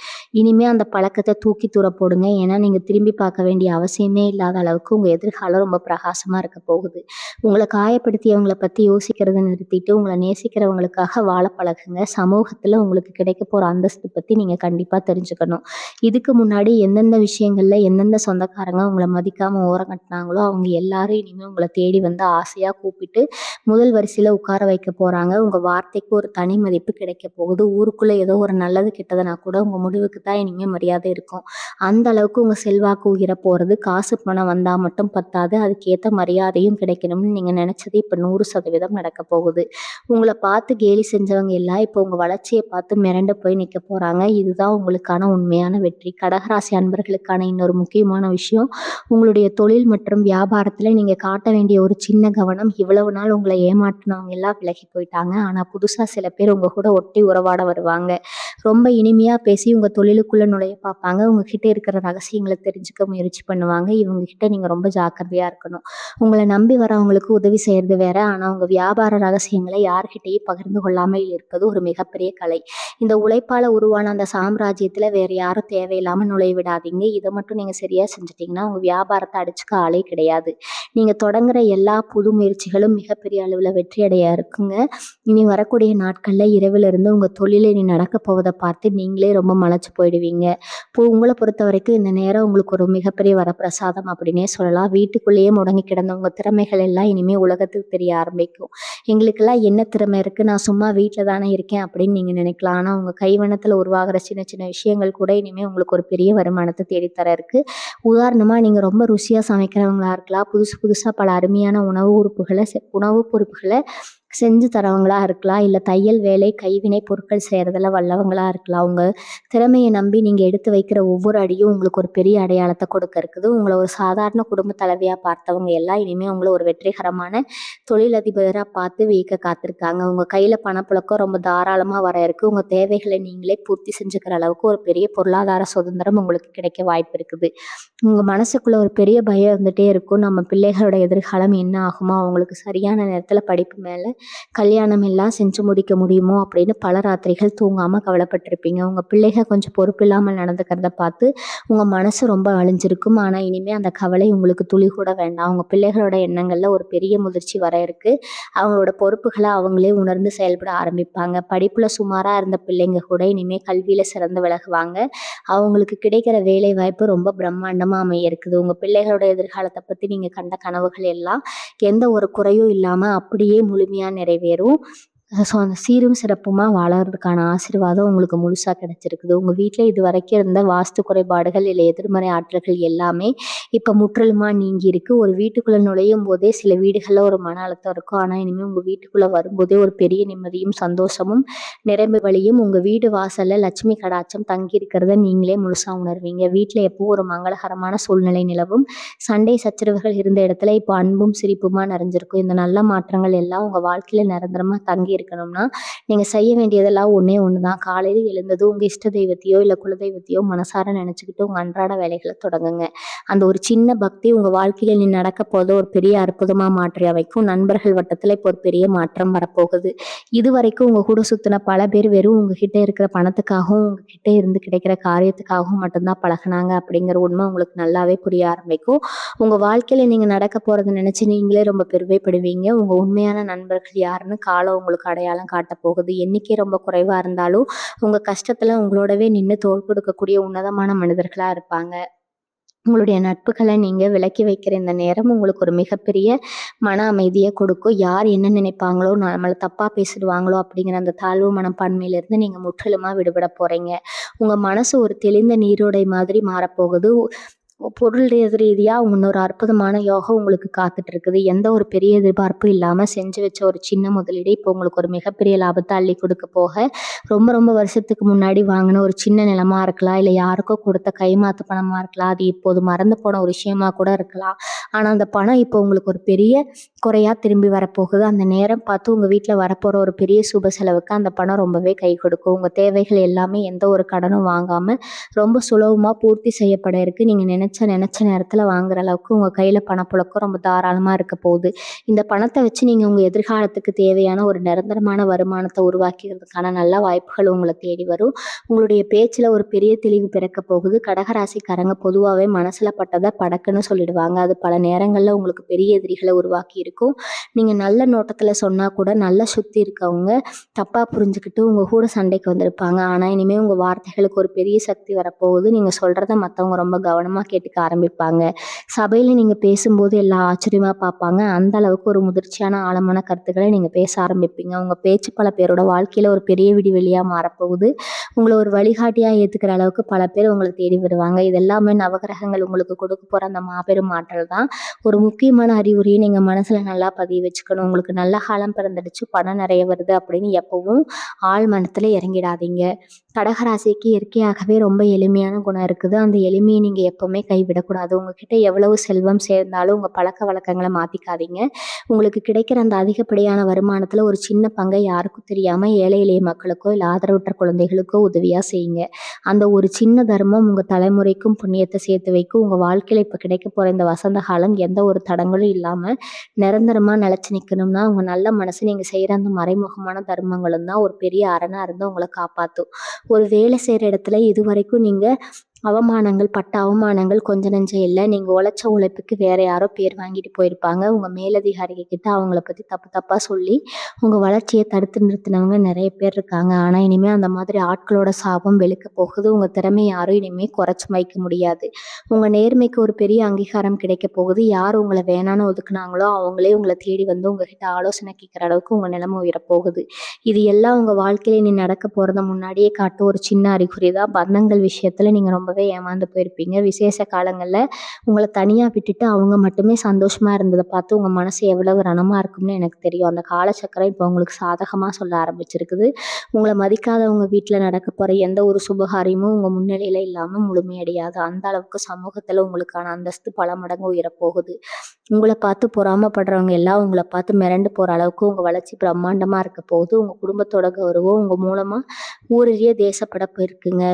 இனிமே அந்த பழக்கத்த தூக்கி தூர போடுங்க. ஏன்னா நீங்க திரும்பி பார்க்க வேண்டிய அவசியமே இல்லாத அளவுக்கு உங்க எதிர்காலம் ரொம்ப பிரகாசமா இருக்க போகுது. உங்கள காயப்படுத்தியவங்கள பத்தி யோசிக்கிறத நிறுத்திட்டு உங்கள நேசிக்கிறவங்களுக்காக வாழ பழகுங்க. சமூகத்துல உங்களுக்கு கிடைக்க போற அந்தஸ்து பத்தி நீங்க கண்டிப்பா தெரிஞ்சுக்கணும். இதுக்கு முன்னாடி எந்தெந்த விஷயங்கள்ல எந்தெந்த சொந்தக்காரங்க உங்கள மதிக்காம ஓரங்கட்டுனாங்களோ அவங்க எல்லாரும் இனிமே உங்கள தேடி வந்து ஆசையா கூப்பிட்டு முதல் வரிசையில உட்கார வைக்க போறாங்க. உங்க வார்த்தைக்கு ஒரு தனி மதிப்பு கிடைக்க போகுது. ஊருக்குள்ள ஏதோ ஒரு நல்லது கெட்டதுனா கூட உங்க முடிவுக்கு தான் இனிமே மரியாதை இருக்கும். அந்த அளவுக்கு உங்க செல்வாக்கு உயர போறது. காசு பணம் வந்தா மட்டும் பத்தாது. அதுக்கேத்த மரியாதையும் கிடைக்கணும்னு நீங்க நினைச்சது இப்ப 100% நடக்க போகுது. உங்கள பார்த்து கேலி செஞ்சவங்க எல்லாம் இப்போ உங்க வளர்ச்சிய பார்த்து மிரண்டு போய் நிக்க போறாங்க. இதுதான் உங்களுக்கான உண்மையான வெற்றி. கடகராசி அன்பர்களுக்கான இன்னொரு முக்கியமான விஷயம், உங்களுடைய தொழில் மற்றும் வியாபாரத்துல நீங்க காட்ட வேண்டிய ஒரு சின்ன கவனம். இவ்வளவு நாள் உங்களை ஏமாற்றினவங்க எல்லாம் விலகி போயிட்டாங்க. ஆனா புதுசா சில பேர் உங்க கூட ஒட்டி உறவாட வருவாங்க. ரொம்ப இனிமையா பேசி உங்க தொழிலுக்குள்ள நுழைய பார்ப்பாங்க. உங்ககிட்ட இருக்கிற ரகசியங்களை தெரிஞ்சுக்க முயற்சி பண்ணுவாங்க. இவங்க கிட்ட நீங்க ரொம்ப ஜாக்கிரதையா இருக்கணும். உங்களை நம்பி வரவங்களுக்கு உதவி செய்யறது வேற. ஆனா உங்க வியாபார ரகசியங்களை யார்கிட்டயும் பகிர்ந்து கொள்ளாமல் இருப்பது ஒரு மிகப்பெரிய கலை. இந்த உழைப்பால உருவான அந்த சாம்ராஜ்யத்துல வேற யாரும் தேவையில்லாம நுழைய விடாதீங்க. இதை மட்டும் நீங்க சரியா செஞ்சுட்டீங்கன்னா உங்க வியாபாரத்தை அடிச்சுக்க ஆளே கிடையாது. நீங்க தொடங்குற எல்லா புது முயற்சிகளும் மிகப்பெரிய அளவுல வெற்றி அடைய இருக்குங்க. இனி வரக்கூடிய நாட்கள்ல இரவுல இருந்து உங்க தொழில இனி நடக்க போவதை பார்த்து நீங்களே ரொம்ப மலைச்சு போயிடுவீங்க. இப்போ உங்களை பொறுத்த வரைக்கும் இந்த நேரம் உங்களுக்கு ஒரு மிகப்பெரிய வரப்பிரசாதம் அப்படின்னே சொல்லலாம். வீட்டுக்குள்ளேயே முடங்கி கிடந்த உங்க திறமைகள் எல்லாம் இனிமே உலகத்துக்கு தெரிய ஆரம்பிக்கும். எங்களுக்கெல்லாம் என்ன திறமை இருக்கு, நான் சும்மா வீட்டில் தானே இருக்கேன் அப்படின்னு நீங்க நினைக்கலாம். ஆனா உங்க கைவண்ணத்துல உருவாகிற சின்ன சின்ன விஷயங்கள் கூட இனிமே உங்களுக்கு ஒரு பெரிய வருமானத்தை தேடித்தர இருக்கு. உதாரணமா நீங்க ரொம்ப ருசியா சமைக்கிறவங்களா இருக்கலாம். புதுசு புதுசா பல அருமையான உணவு பொறுப்புகளை செஞ்சு தரவங்களா இருக்கலாம், இல்ல தையல் வேலை, கைவினை பொருட்கள் செய்றதுல வல்லவங்களா இருக்கலாம். உங்க திறமைய நம்பி நீங்க எடுத்து வைக்கிற ஒவ்வொரு அடியும் உங்களுக்கு ஒரு பெரிய அடையாளத்த கொடுக்க இருக்குது. உங்கள ஒரு சாதாரண குடும்ப தலைவியா பார்த்தவங்க எல்லாம் இனிமே உங்கள ஒரு வெற்றிகரமான தொழிலதிபரா பார்த்து வியக்க காத்திருக்காங்க. உங்க கையில பணப்புழக்கம் ரொம்ப தாராளமா வர இருக்கு. உங்க தேவைகள நீங்களே பூர்த்தி செஞ்சுக்கிற அளவுக்கு ஒரு பெரிய பொருளாதார சுதந்திரம் உங்களுக்கு கிடைக்க வாய்ப்பு இருக்குது. உங்க மனசுக்குள்ள ஒரு பெரிய பயம் இருந்துட்டே இருக்கும். நம்ம பிள்ளைகளோட எதிர்காலம் என்ன ஆகுமோ? அவங்களுக்கு சரியான நேரத்துல படிப்பு மேல கல்யாணம் எல்லாம் செஞ்சு முடிக்க முடியுமோ? அப்படின்னு பல ராத்திரிகள் தூங்காம கவலைப்பட்டிருப்பீங்க. உங்க பிள்ளைக கொஞ்சம் பொறுப்பில்லாமல் நடந்துக்கிறத பார்த்து உங்க மனசு ரொம்ப அழிஞ்சிருக்கும். ஆனா இனிமே அந்த கவலை உங்களுக்கு துளி கூட வேண்டாம். உங்க பிள்ளைகளோட எண்ணங்கள்ல ஒரு பெரிய முதிர்ச்சி வர இருக்கு. அவங்களோட பொறுப்புகள அவங்களே உணர்ந்து செயல்பட ஆரம்பிப்பாங்க. படிப்புல சுமாரா இருந்த பிள்ளைங்க கூட இனிமே கல்வியில சிறந்து விளங்குவாங்க. அவங்களுக்கு கிடைக்கிற வேலை வாய்ப்பு ரொம்ப பிரம்மாண்டமா அமைய இருக்குது. உங்க பிள்ளைகளோட எதிர்காலத்த பத்தி நீங்க கண்ட கனவுகள் எல்லாம் எந்த ஒரு குறையும் இல்லாம அப்படியே முழுமையா நிறைவேறும். அந்த சீரும் சிறப்புமா வாழறதுக்கான ஆசீர்வாதம் உங்களுக்கு முழுசா கிடைச்சிருக்குது. உங்க வீட்ல இதுவரைக்கும் இருந்த வாஸ்து குறைபாடுகள், இல்ல எதிர்மறை ஆற்றல்கள் எல்லாமே இப்ப முற்றிலுமா நீங்கி இருக்கு. ஒரு வீட்டுக்குள்ள நுழையும்போதே சில வீடுகள்ல ஒரு மன அழுத்தம் இருக்கும். ஆனா இனிமே உங்க வீட்டுக்குள்ள வரும்போதே ஒரு பெரிய நிம்மதியும், சந்தோஷமும் நிரம்பி வழியும். உங்க வீடு வாசல்ல லட்சுமி கடாட்சம் தங்கி இருக்கிறத நீங்களே முழுசா உணர்வீங்க. வீட்ல எப்பவும் ஒரு மங்களகரமான சூழ்நிலை நிலவும். சண்டை சச்சரவுகள் இருந்த இடத்துல இப்போ அன்பும் சிரிப்புமா நிறைஞ்சிருக்கும். இந்த நல்ல மாற்றங்கள் எல்லாம் உங்க வாழ்க்கையில நிரந்தரமா தங்கி இருக்கணும்னா நீங்க செய்ய வேண்டியதெல்லாம் ஒண்ணே ஒண்ணுதான். காலையில எழுந்ததும் உங்க இஷ்ட தெய்வத்தையோ இல்ல குலதெய்வத்தையோ மனசார நினைச்சுக்கிட்டு உங்க அன்றாட வேலைகளை தொடங்குங்க. அந்த ஒரு சின்ன பக்தி உங்க வாழ்க்கையில நீ நடக்க போத ஒரு பெரிய அற்புதமா மாற்றி அமைக்கும். நண்பர்கள் வட்டத்துல இப்போ ஒரு பெரிய மாற்றம் வரப்போகுது. இதுவரைக்கும் உங்க கூட சுத்தின பல பேர் வெறும் உங்ககிட்ட இருக்கிற பணத்துக்காகவும் உங்ககிட்ட இருந்து கிடைக்கிற காரியத்துக்காகவும் மட்டும்தான் பழகுனாங்க அப்படிங்கிற உண்மை உங்களுக்கு நல்லாவே புரிய ஆரம்பிக்கும். உங்க வாழ்க்கையில நீங்க நடக்க போறதை நினைச்சு நீங்களே ரொம்ப பெருமைப்படுவீங்க. உங்க உண்மையான நண்பர்கள் யாருன்னு காலம் உங்களுக்கு அடையாளம் காட்ட போகுது. எண்ணிக்கை ரொம்ப குறைவா இருந்தாலும் உங்க கஷ்டத்துல உங்களோடவே நின்று தோள் கொடுக்கக்கூடிய உன்னதமான மனிதர்களா இருப்பாங்க. உங்களுடைய நட்புகளை நீங்க விலக்கி வைக்கிற இந்த நேரம் உங்களுக்கு ஒரு மிகப்பெரிய மன அமைதியை கொடுக்கும். யார் என்ன நினைப்பாங்களோ, நம்மளை தப்பா பேசிடுவாங்களோ அப்படிங்கிற அந்த தாழ்வு மனப்பான்மையிலிருந்து நீங்க முற்றிலுமா விடுபட போறீங்க. உங்க மனசு ஒரு தெளிந்த நீரோடை மாதிரி மாறப்போகுது. பொருள் ரீதியா முன்னொரு அற்புதமான யோகம் உங்களுக்கு காத்துட்டு இருக்குது. எந்த ஒரு பெரிய எதிர்பார்ப்பும் இல்லாம செஞ்சு வச்ச ஒரு சின்ன முதலீடு இப்போ உங்களுக்கு ஒரு மிகப்பெரிய லாபத்தை அள்ளி கொடுக்க போக, ரொம்ப ரொம்ப வருஷத்துக்கு முன்னாடி வாங்கின ஒரு சின்ன நிலமா இருக்கலாம், இல்ல யாருக்கோ கொடுத்த கைமாத்து பணமா இருக்கலாம், அது இப்போது மறந்து போன ஒரு விஷயமா கூட இருக்கலாம். ஆனா அந்த பணம் இப்போ உங்களுக்கு ஒரு பெரிய குறையா திரும்பி வரப்போகுது. அந்த நேரம் பார்த்து உங்க வீட்டுல வரப்போற ஒரு பெரிய சுப செலவுக்கு அந்த பணம் ரொம்பவே கை கொடுக்கும். உங்க தேவைகள் எல்லாமே எந்த ஒரு கடனும் வாங்காம ரொம்ப சுலபமா பூர்த்தி செய்யப்பட இருக்கு. நீங்க நினைச்ச நேரத்துல வாங்குற அளவுக்கு உங்க கையில பணப்புழக்கம் ரொம்ப தாராளமா இருக்க போகுது. இந்த பணத்தை வச்சு நீங்க உங்க எதிர்காலத்துக்கு தேவையான ஒரு நிரந்தரமான வருமானத்தை உருவாக்கிறதுக்கான நல்ல வாய்ப்புகள் உங்களை தேடி வரும். உங்களுடைய பேச்சுல ஒரு பெரிய தெளிவு பிறக்க போகுது. கடகராசிக்காரங்க பொதுவாகவே மனசுல பட்டதை படக்குன்னு சொல்லிடுவாங்க. அது பல நேரங்கள்ல உங்களுக்கு பெரிய எதிரிகளை உருவாக்கி இருக்கும். நீங்க நல்ல நோட்டத்துல சொன்னா கூட நல்லா சுத்தி இருக்கவங்க தப்பா புரிஞ்சுக்கிட்டு உங்க கூட சண்டைக்கு வந்திருப்பாங்க. ஆனா இனிமே உங்க வார்த்தைகளுக்கு ஒரு பெரிய சக்தி வரப்போகுது. நீங்க சொல்றத மத்தவங்க ரொம்ப கவனமா கேட்டுக்க ஆரம்பிப்பாங்க. சபையில நீங்க பேசும்போது எல்லாம் ஆச்சரியமா பார்ப்பாங்க. அந்த அளவுக்கு ஒரு முதிர்ச்சியான ஆழமான கருத்துக்களை நீங்க பேச ஆரம்பிப்பீங்க. உங்க பேச்சு பல பேரோட வாழ்க்கையில ஒரு பெரிய விடிவெளியா மாறப்போகுது. உங்களை ஒரு வழிகாட்டியா ஏத்துக்கிற அளவுக்கு பல பேர் உங்களை தேடி வருவாங்க. இதெல்லாமே நவகிரகங்கள் உங்களுக்கு கொடுக்க போற அந்த மாபெரும் ஆற்றல் தான். ஒரு முக்கியமான அறிகுறியை நீங்க மனசுல நல்லா பதிய வச்சுக்கணும். உங்களுக்கு நல்ல காலம் பிறந்துடுச்சு, பணம் நிறைய வருது அப்படின்னு எப்பவும் ஆழ் மனத்துல இறங்கிடாதீங்க. கடகராசிக்கு இயற்கையாகவே ரொம்ப எளிமையான குணம் இருக்குது. அந்த எளிமையை நீங்க எப்பவுமே கைவிடக்கூடாது. உங்ககிட்ட எவ்வளவு செல்வம் சேர்ந்தாலும் உங்க பழக்க வழக்கங்களை மாத்திக்காதீங்க. உங்களுக்கு கிடைக்கிற அந்த அதிகப்படியான வருமானத்துல ஒரு சின்ன பங்கை யாருக்கும் தெரியாம ஏழை எளிய மக்களுக்கோ இல்ல ஆதரவற்ற குழந்தைகளுக்கோ உதவியா செய்யுங்க. அந்த ஒரு சின்ன தர்மம் உங்க தலைமுறைக்கும் புண்ணியத்தை சேர்த்து வைக்கும். உங்க வாழ்க்கையில இப்ப கிடைக்க போற இந்த வசந்த காலம் எந்த ஒரு தடங்களும் இல்லாம நிரந்தரமா நிலைச்சு நிக்கணும்னா உங்க நல்ல மனசு நீங்க செய்யற அந்த மறைமுகமான தர்மங்களும் தான் ஒரு பெரிய அரணா இருந்து உங்களை காப்பாத்தும். ஒரு வேலை செய்யற இடத்துல இதுவரைக்கும் நீங்க பட்ட அவமானங்கள் கொஞ்ச நெஞ்சம் இல்லை. நீங்க உழைச்ச உழைப்புக்கு வேற யாரோ பேர் வாங்கிட்டு போயிருப்பாங்க. உங்க மேலதிகாரிக கிட்ட அவங்கள பத்தி தப்பு தப்பா சொல்லி உங்க வளர்ச்சியை தடுத்து நிறுத்தினவங்க நிறைய பேர் இருக்காங்க. ஆனா இனிமே அந்த மாதிரி ஆட்களோட சாபம் வெளுக்க போகுது. உங்க திறமை யாரும் இனிமே குறைச்சு வைக்க முடியாது. உங்க நேர்மைக்கு ஒரு பெரிய அங்கீகாரம் கிடைக்க போகுது. யார் உங்களை வேணான்னு ஒதுக்குனாங்களோ அவங்களே உங்களை தேடி வந்து உங்ககிட்ட ஆலோசனை கேட்கிற அளவுக்கு உங்க நிலைமை உயரப்போகுது. இது எல்லாம் உங்க வாழ்க்கையில நீ நடக்க போறத முன்னாடியே காட்டும் ஒரு சின்ன அறிகுறி தான். பந்தங்கள் விஷயத்துல நீங்க ரொம்ப ரொம்பவே ஏமாந்து போயிருப்பீங்க. விசேஷ காலங்கள்ல உங்கள தனியா விட்டுட்டு அவங்க மட்டுமே சந்தோஷமா இருந்தத பார்த்து உங்க மனசு எவ்வளவு ரணமா இருக்கும்னு எனக்கு தெரியும். அந்த காலச்சக்கரம் இப்போ உங்களுக்கு சாதகமா சொல்ல ஆரம்பிச்சிருக்குது. உங்கள மதிக்காதவங்க வீட்ல நடக்க போற எந்த ஒரு சுபகாரியமும் உங்க முன்னிலையில இல்லாம முழுமையடையாது. அந்த அளவுக்கு சமூகத்துல உங்களுக்கான அந்தஸ்து பல மடங்கு உயரப்போகுது. உங்கள பார்த்து பொறாமப்படுறவங்க எல்லாம் உங்கள பார்த்து மிரண்டு போற அளவுக்கு உங்க வளர்ச்சி பிரம்மாண்டமா இருக்க போகுது. உங்க குடும்பத்தோட கௌரவம் உங்க மூலமா ஊரறிய தேசப்பட இருக்குங்க.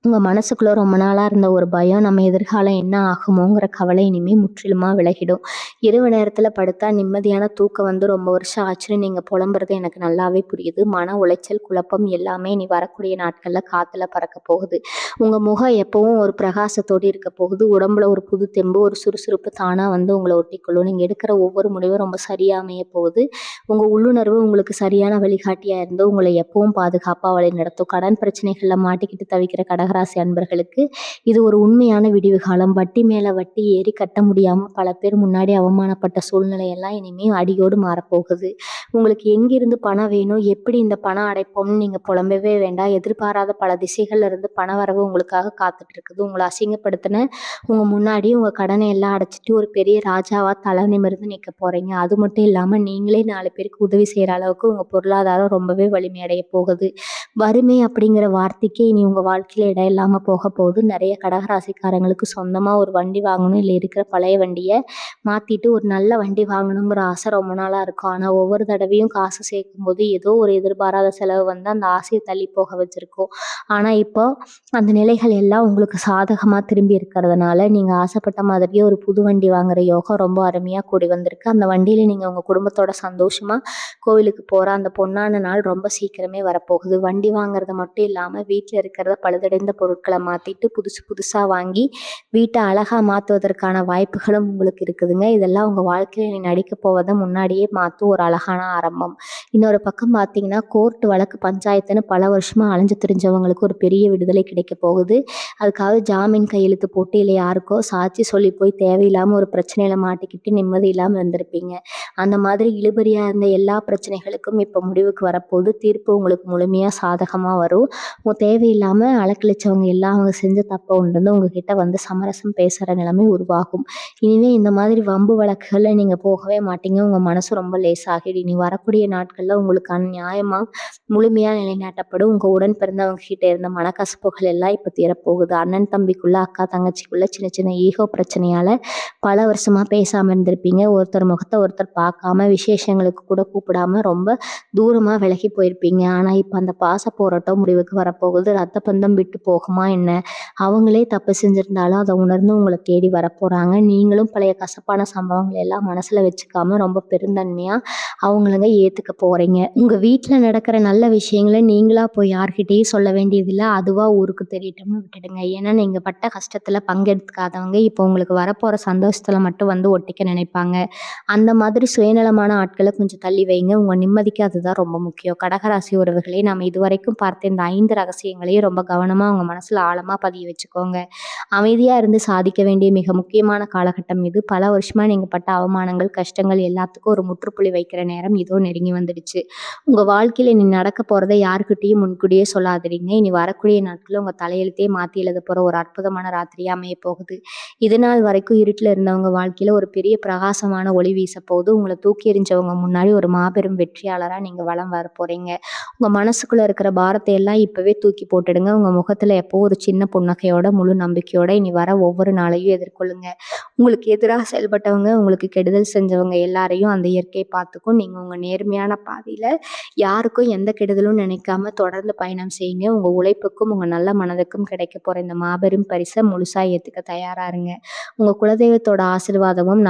உங்க மனசுக்குள்ள ரொம்ப நாளா இருந்த ஒரு பயம், நம்ம எதிர்காலம் என்ன ஆகுமோங்கிற கவலை இனிமே முற்றிலுமா விலகிடும். இரவு நேரத்துல படுத்தா நிம்மதியான தூக்கம் வந்து ரொம்ப வருஷம் ஆச்சுன்னு நீங்க புலம்புறது எனக்கு நல்லாவே புரியுது. மன உளைச்சல், குழப்பம் எல்லாமே இனி வரக்கூடிய நாட்கள்ல காத்துல பறக்க போகுது. உங்க முகம் எப்பவும் ஒரு பிரகாசத்தோடு இருக்க போகுது. உடம்புல ஒரு புது தெம்பு, ஒரு சுறுசுறுப்பு தானா வந்து உங்கள ஒட்டிக்கொள்ளும். நீங்க எடுக்கிற ஒவ்வொரு முடிவும் ரொம்ப சரியா அமைய போகுது. உங்க உள்ளுணர்வு உங்களுக்கு சரியான வழிகாட்டியா இருந்து உங்களை எப்பவும் பாதுகாப்பா வழிநடத்தும். கடன் பிரச்சனைகள்ல மாட்டிக்கிட்டு தவிக்கிற கடகராசி அன்பர்களுக்கு இது ஒரு உண்மையான விடிவு காலம். வட்டி மேல வட்டி ஏறி கட்ட முடியாம பல பேர் முன்னாடி அவமானப்பட்ட சூழ்நிலையெல்லாம் இனிமே அடியோடு மாறப்போகுது. உங்களுக்கு எங்கிருந்து பணம் வேணும், எப்படி இந்த பணம் அடைப்போம்னு நீங்க புலம்பவே வேண்டாம். எதிர்பாராத பல திசைகள்ல இருந்து பண வரவு உங்களுக்காக காத்துட்டு இருக்குது. உங்களை அசிங்கப்படுத்தின உங்க முன்னாடி உங்க கடனை எல்லாம் அடைச்சிட்டு ஒரு பெரிய ராஜாவா தலை நிமிர்ந்து நிக்க போறீங்க. அது மட்டும் இல்லாம நீங்களே 4 பேருக்கு உதவி செய்யற அளவுக்கு உங்க பொருளாதாரம் ரொம்பவே வலிமையடைய போகுது. வறுமை அப்படிங்கிற வார்த்தைக்கே இனி உங்க வாழ்க்கையில இடம் இல்லாம போக போகுது. நிறைய கடகராசிக்காரங்களுக்கு சொந்தமா ஒரு வண்டி வாங்கணும், இல்லை இருக்கிற பழைய வண்டியை மாத்திட்டு ஒரு நல்ல வண்டி வாங்கணுங்கிற ஆசை ரொம்ப நாளா இருக்கும். ஆனா ஒவ்வொரு தடவையும் காசு சேர்க்கும் போது ஏதோ ஒரு எதிர்பாராத செலவு வந்து அந்த ஆசையை தள்ளி போக வச்சிருக்கோம். ஆனா இப்போ அந்த நிலைகள் எல்லாம் உங்களுக்கு சாதகமா திரும்பி இருக்கிறதுனால நீங்க ஆசைப்பட்ட மாதிரியே ஒரு புது வண்டி வாங்குற யோகம் ரொம்ப அருமையா கூடி வந்திருக்கு. அந்த வண்டியில நீங்க உங்க குடும்பத்தோட சந்தோஷமா கோவிலுக்கு போற அந்த பொன்னான நாள் ரொம்ப சீக்கிரமே வரப்போகுது. வண்டி வாங்குறது மட்டும் இல்லாம வீட்டுல இருக்கிறத பழுதடைந்த பொருட்களை மாத்திட்டு புதுசு புதுசா வாங்கி வீட்டை அழகா மாத்துவதற்கான வாய்ப்புகளும் உங்களுக்கு இருக்குதுங்க. இதெல்லாம் உங்க வாழ்க்கையில நீ நடிக்க போவதை முன்னாடியே மாத்தும் ஒரு அழகான ஆரம்பம். இன்னொரு பக்கம் பார்த்தீங்கன்னா, கோர்ட் வழக்கு பஞ்சாயத்துன்னு பல வருஷமா அலைஞ்சு திரிஞ்சவங்களுக்கு ஒரு பெரிய விடுதலை கிடைக்க போகுது. அதுக்காக ஜாமீன் கையெழுத்து போட்டு இல்லை யாருக்கோ சாட்சி சொல்லி போய் தேவையில்லாம ஒரு பிரச்சனையில மாட்டிக்கிட்டு நிம்மதி இல்லாம இருந்திருப்பீங்க. அந்த மாதிரி இழுபறியா இருந்த எல்லா பிரச்சனைகளுக்கும் இப்போ முடிவுக்கு வரப்போகுது. தீர்ப்பு உங்களுக்கு முழுமையா சாதகமா வரும். தேவையில்லாம அலக்கழிச்சவங்க எல்லாம் அவங்க செஞ்ச தப்பை உண்டு உங்ககிட்ட வந்து சமரசம் பேசுற நிலைமை உருவாகும். இனிமே இந்த மாதிரி வம்பு வழக்குகள்ல நீங்க போகவே மாட்டீங்க. உங்க மனசு ரொம்ப லேசாகிடும். இனி வரக்கூடிய நாட்கள்ல உங்களுக்கான நியாயமா முழுமையா நிலைநாட்டப்படும். உங்க உடன் பிறந்தவங்க கிட்ட இருந்த மனக்கசப்புகள் எல்லாம் இப்ப தீரப்போகுது. அண்ணன் தம்பிக்குள்ள, அக்கா தங்கச்சிக்குள்ள சின்ன சின்ன ஈகோ பிரச்சனையால பல வருஷமா பேசாம இருந்திருப்பீங்க. ஒருத்தர் முகத்தை ஒருத்தர் பார்க்காம விசேஷங்களுக்கு கூட கூப்பிடாம ரொம்ப தூரமா விலகி போயிருப்பீங்க. ஆனா இப்ப அந்த பாச போராட்டம் முடிவுக்கு வரப்போகுது. ரத்த பந்தம் விட்டு போகுமா என்ன? அவங்களே தப்பு செஞ்சிருந்தாலும் அதை உணர்ந்து உங்களை தேடி வரப்போறாங்க. நீங்களும் பழைய கசப்பான சம்பவங்களை எல்லாம் மனசுல வச்சுக்காம ரொம்ப பெருந்தன்மையா அவங்களுங்க ஏத்துக்க போறீங்க. உங்க வீட்டுல நடக்கிற நல்ல விஷயங்களை நீங்களா போய் யார்கிட்டயும் சொல்ல வேண்டியதில்லை. அதுவா ஊருக்கு தெரியட்டும்னு விட்டுடுங்க. ஏன்னா நீங்க பட்ட கஷ்டத்துல பங்கெடுக்காதவங்க இப்போ உங்களுக்கு வரப்போற சந்தோஷத்துல மட்டும் வந்து ஒட்டிக்க நினைப்பாங்க. அந்த மாதிரி சுயநலமான ஆட்களை கொஞ்சம் தள்ளி வைங்க. உங்க நிம்மதிக்கு அதுதான் ரொம்ப முக்கியம். கடகராசி உறவுகளே, நாம இதுவரைக்கும் பார்த்த இந்த 5 ரகசியங்களையும் ரொம்ப கவனமா உங்க மனசுல ஆழமா பதிய வச்சுக்கோங்க. அமைதியா இருந்து சாதிக்க வேண்டிய மிக முக்கியமான காலகட்டம் இது. பல வருஷமா நீங்க பட்ட அவமானங்கள், கஷ்டங்கள் எல்லாத்துக்கும் ஒரு முற்றுப்புள்ளி வைக்கிற நேரம் இதோ நெருங்கி வந்துடுச்சு. உங்க வாழ்க்கையில இனி நடக்க போறதை யாருக்கிட்டையும் முன்கூட்டியே சொல்லாதீங்க. இனி வரக்கூடிய நாட்கள்ல உங்க தலையெழுத்தையே மாத்தி எழுத போற ஒரு அற்புதமான ராத்திரியா அமைய போகுது. இது நாள் வரைக்கும் இருட்டுல இருந்தவங்க வாழ்க்கையில ஒரு பெரிய பிரகாசமான ஒளி வீச போகுது. உங்களை தூக்கி எறிஞ்சவங்க முன்னாடி ஒரு மாபெரும் வெற்றியாளரா நீங்க வலம் வர போறீங்க. உங்க மனசுக்குள்ள இருக்கிற பாரத்தை எல்லாம் இப்பவே தூக்கி போட்டுடுங்க. உங்க முகத்துல எப்போ ஒரு சின்ன புன்னகையோட, முழு நம்பிக்கையோட இனி வர ஒவ்வொரு நாளையும் எதிர்கொள்ளுங்க. உங்களுக்கு எதிராக செயல்பட்டவங்க, உங்களுக்கு கெடுதல் செஞ்சவங்க எல்லாரையும் அந்த இயற்கை பார்த்துக்கும். நீங்க உங்க நேர்மையான பாதையில யாருக்கும் எந்த கெடுதலும் நினைக்காம தொடர்ந்து பயணம் செய்யுங்க. உங்க உழைப்புக்கும் உங்க நல்ல மனதுக்கும் கிடைக்க போற இந்த மாபெரும் பரிசை முழுசா ஏத்துக்க தயாரா இருங்க. உங்க குலதெய்வத்தோட ஆசீர்வாதமும்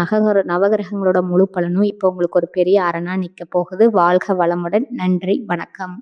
நவகிரகங்களோட முழு பலனும் இப்போ உங்களுக்கு ஒரு பெரிய அரணா நிக்க போகுது. வாழ்க வளமுடன். நன்றி, வணக்கம்.